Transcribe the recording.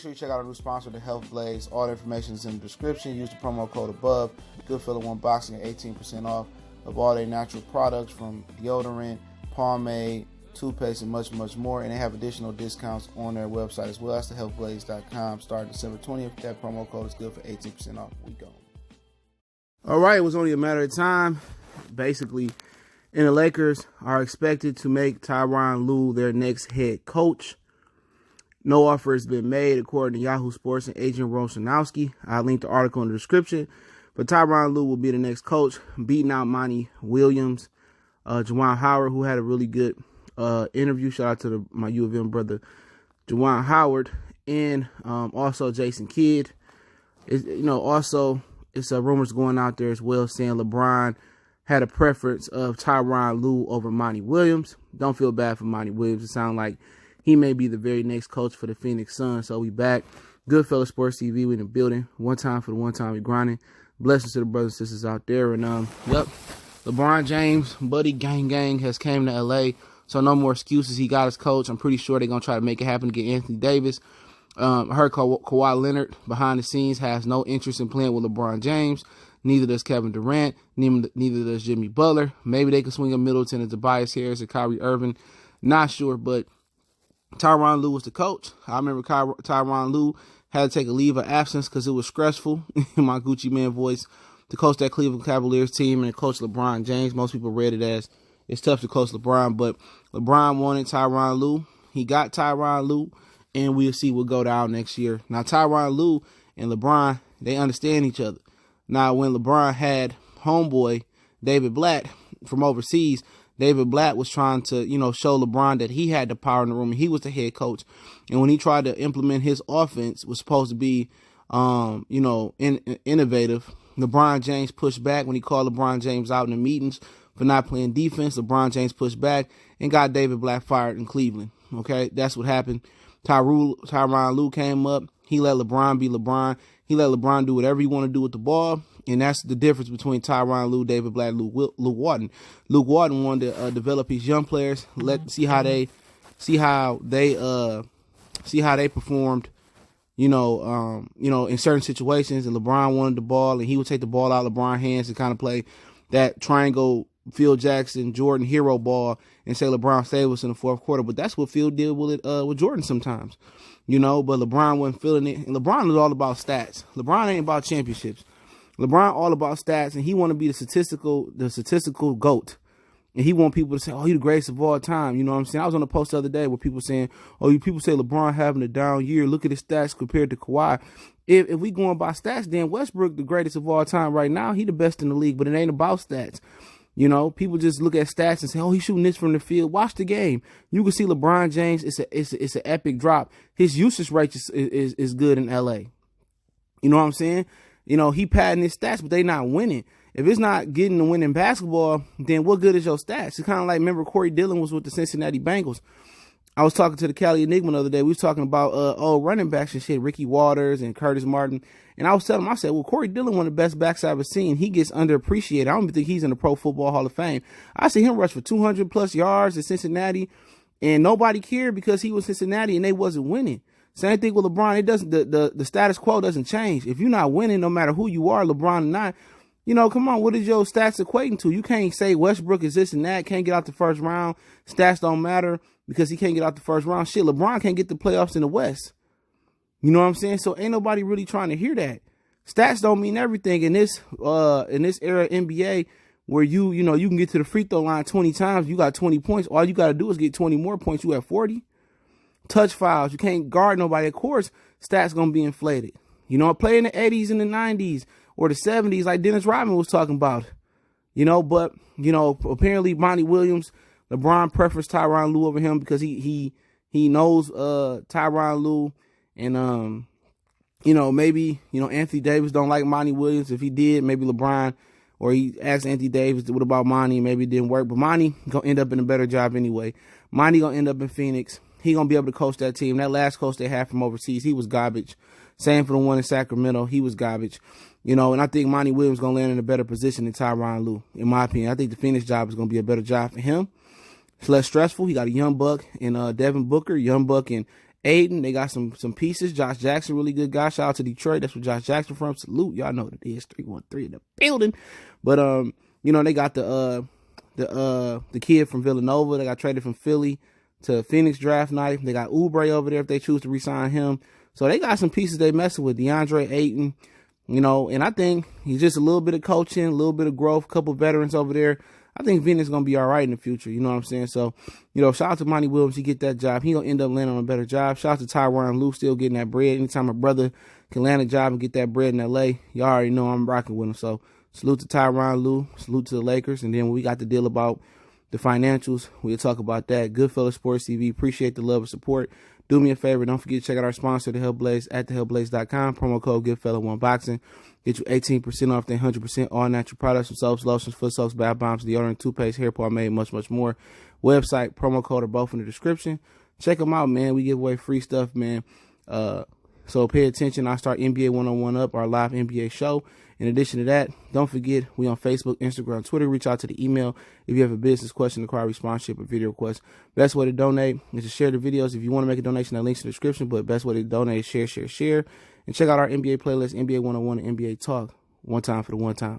sure you check out our new sponsor, The Health Blaze. All the information is in the description. Use the promo code above. Goodfellow One Boxing at 18% off of all their natural products from deodorant, pomade, toothpaste, and much, much more. And they have additional discounts on their website as well. That's thehealthblaze.com. Starting December 20th. That promo code is good for 18% off. We go. All right, it was only a matter of time. Basically, and the Lakers are expected to make Tyronn Lue their next head coach. No offer has been made, according to Yahoo Sports and agent Rosanowski. I'll link the article in the description. But Tyronn Lue will be the next coach, beating out Monty Williams, Juwan Howard, who had a really good interview. Shout out to my U of M brother, Juwan Howard, and also Jason Kidd. Also, it's rumors going out there as well saying LeBron had a preference of Tyronn Lue over Monty Williams. Don't feel bad for Monty Williams. It sounds like he may be the very next coach for the Phoenix Suns. So we back. Goodfellow Sports TV. We in the building. One time for the one time we grinding. Blessings to the brothers and sisters out there. And LeBron James, buddy gang has came to LA. So no more excuses. He got his coach. I'm pretty sure they're gonna try to make it happen to get Anthony Davis. I heard Kawhi Leonard behind the scenes has no interest in playing with LeBron James. Neither does Kevin Durant. Neither does Jimmy Butler. Maybe they could swing a Middleton and Tobias Harris or Kyrie Irving. Not sure, but Tyronn Lue was the coach. I remember Tyronn Lue had to take a leave of absence because it was stressful, in my Gucci Man voice, to coach that Cleveland Cavaliers team and coach LeBron James. Most people read it as it's tough to coach LeBron, but LeBron wanted Tyronn Lue. He got Tyronn Lue, and we'll see what go down next year. Now, Tyronn Lue and LeBron, they understand each other. Now, when LeBron had homeboy David Blatt from overseas, David Blatt was trying to, show LeBron that he had the power in the room and he was the head coach. And when he tried to implement his offense, was supposed to be, innovative. LeBron James pushed back when he called LeBron James out in the meetings for not playing defense. LeBron James pushed back and got David Blatt fired in Cleveland. Okay, that's what happened. Tyronn Lue came up. He let LeBron be LeBron. He let LeBron do whatever he wanted to do with the ball. And that's the difference between Tyronn Lue, David Blatt, Luke Walton. Luke Walton wanted to develop his young players, see how they performed, in certain situations. And LeBron wanted the ball, and he would take the ball out of LeBron's hands and kind of play that triangle Phil Jackson, Jordan hero ball and say LeBron save us in the fourth quarter. But that's what Phil did with Jordan sometimes, but LeBron wasn't feeling it. And LeBron is all about stats. LeBron ain't about championships. LeBron all about stats, and he want to be the statistical GOAT. And he want people to say, oh, he the greatest of all time. You know what I'm saying? I was on a post the other day where people saying, oh, you people say LeBron having a down year. Look at his stats compared to Kawhi. If we going by stats, then Westbrook the greatest of all time right now. He the best in the league, but it ain't about stats. People just look at stats and say, oh, he's shooting this from the field. Watch the game. You can see LeBron James. It's an epic drop. His usage rate is good in LA. You know what I'm saying? He padding his stats, but they not winning. If it's not getting to winning basketball, then what good is your stats? It's kind of like, remember Corey Dillon was with the Cincinnati Bengals. I was talking to the Cali Enigma the other day. We was talking about running backs and shit, Ricky Waters and Curtis Martin. And I was telling him, I said, well, Corey Dillon, one of the best backs I've ever seen. He gets underappreciated. I don't even think he's in the Pro Football Hall of Fame. I see him rush for 200 plus yards at Cincinnati, and nobody cared because he was Cincinnati and they wasn't winning. Same thing with LeBron. It doesn't, the status quo doesn't change. If you're not winning, no matter who you are, LeBron or not, come on, what is your stats equating to? You can't say Westbrook is this and that, can't get out the first round. Stats don't matter because he can't get out the first round. Shit, LeBron can't get the playoffs in the West. You know what I'm saying? So ain't nobody really trying to hear that. Stats don't mean everything in this era of NBA where you can get to the free throw line 20 times. You got 20 points. All you got to do is get 20 more points. You have 40. Touch fouls. You can't guard nobody. Of course, stats going to be inflated. Play in the 80s and the 90s or the 70s like Dennis Rodman was talking about. But apparently Monty Williams, LeBron prefers Tyronn Lue over him because he knows Tyronn Lue. And, maybe, Anthony Davis don't like Monty Williams. If he did, maybe LeBron, or he asked Anthony Davis, what about Monty? Maybe it didn't work. But Monty going to end up in a better job anyway. Monty going to end up in Phoenix. He going to be able to coach that team. That last coach they had from overseas, he was garbage. Same for the one in Sacramento. He was garbage. And I think Monty Williams going to land in a better position than Tyronn Lue, in my opinion. I think the Phoenix job is going to be a better job for him. It's less stressful. He got a young buck in Devin Booker, young buck in Aiden, they got some pieces. Josh Jackson, really good guy. Shout out to Detroit. That's where Josh Jackson from. Salute. Y'all know what it is. 313 in the building. But they got the kid from Villanova. They got traded from Philly to Phoenix draft night. They got Oubre over there if they choose to re-sign him. So they got some pieces they messing with. DeAndre Ayton, and I think he's just a little bit of coaching, a little bit of growth, a couple veterans over there. I think Phoenix is going to be all right in the future. You know what I'm saying? So, shout out to Monty Williams. He get that job. He going to end up landing on a better job. Shout out to Tyronn Lue, still getting that bread. Anytime a brother can land a job and get that bread in L.A., y'all already know I'm rocking with him. So, salute to Tyronn Lue. Salute to the Lakers. And then when we got the deal about the financials, we'll talk about that. Goodfellas Sports TV. Appreciate the love and support. Do me a favor. Don't forget to check out our sponsor, The Hellblaze, at thehellblaze.com. Promo code GoodFella1Boxing. Get you 18% off their 100% all-natural products from soaps, lotions, foot soaps, bath bombs, deodorant, toothpaste, hair pomade, much, much more. Website, promo code are both in the description. Check them out, man. We give away free stuff, man. So pay attention. I start NBA 101 Up, our live NBA show. In addition to that, don't forget, we on Facebook, Instagram, Twitter. Reach out to the email if you have a business question, inquiry, sponsorship, or video request. Best way to donate is to share the videos. If you want to make a donation, that link's in the description. But best way to donate is share. And check out our NBA playlist, NBA 101 and NBA Talk. One time for the one time.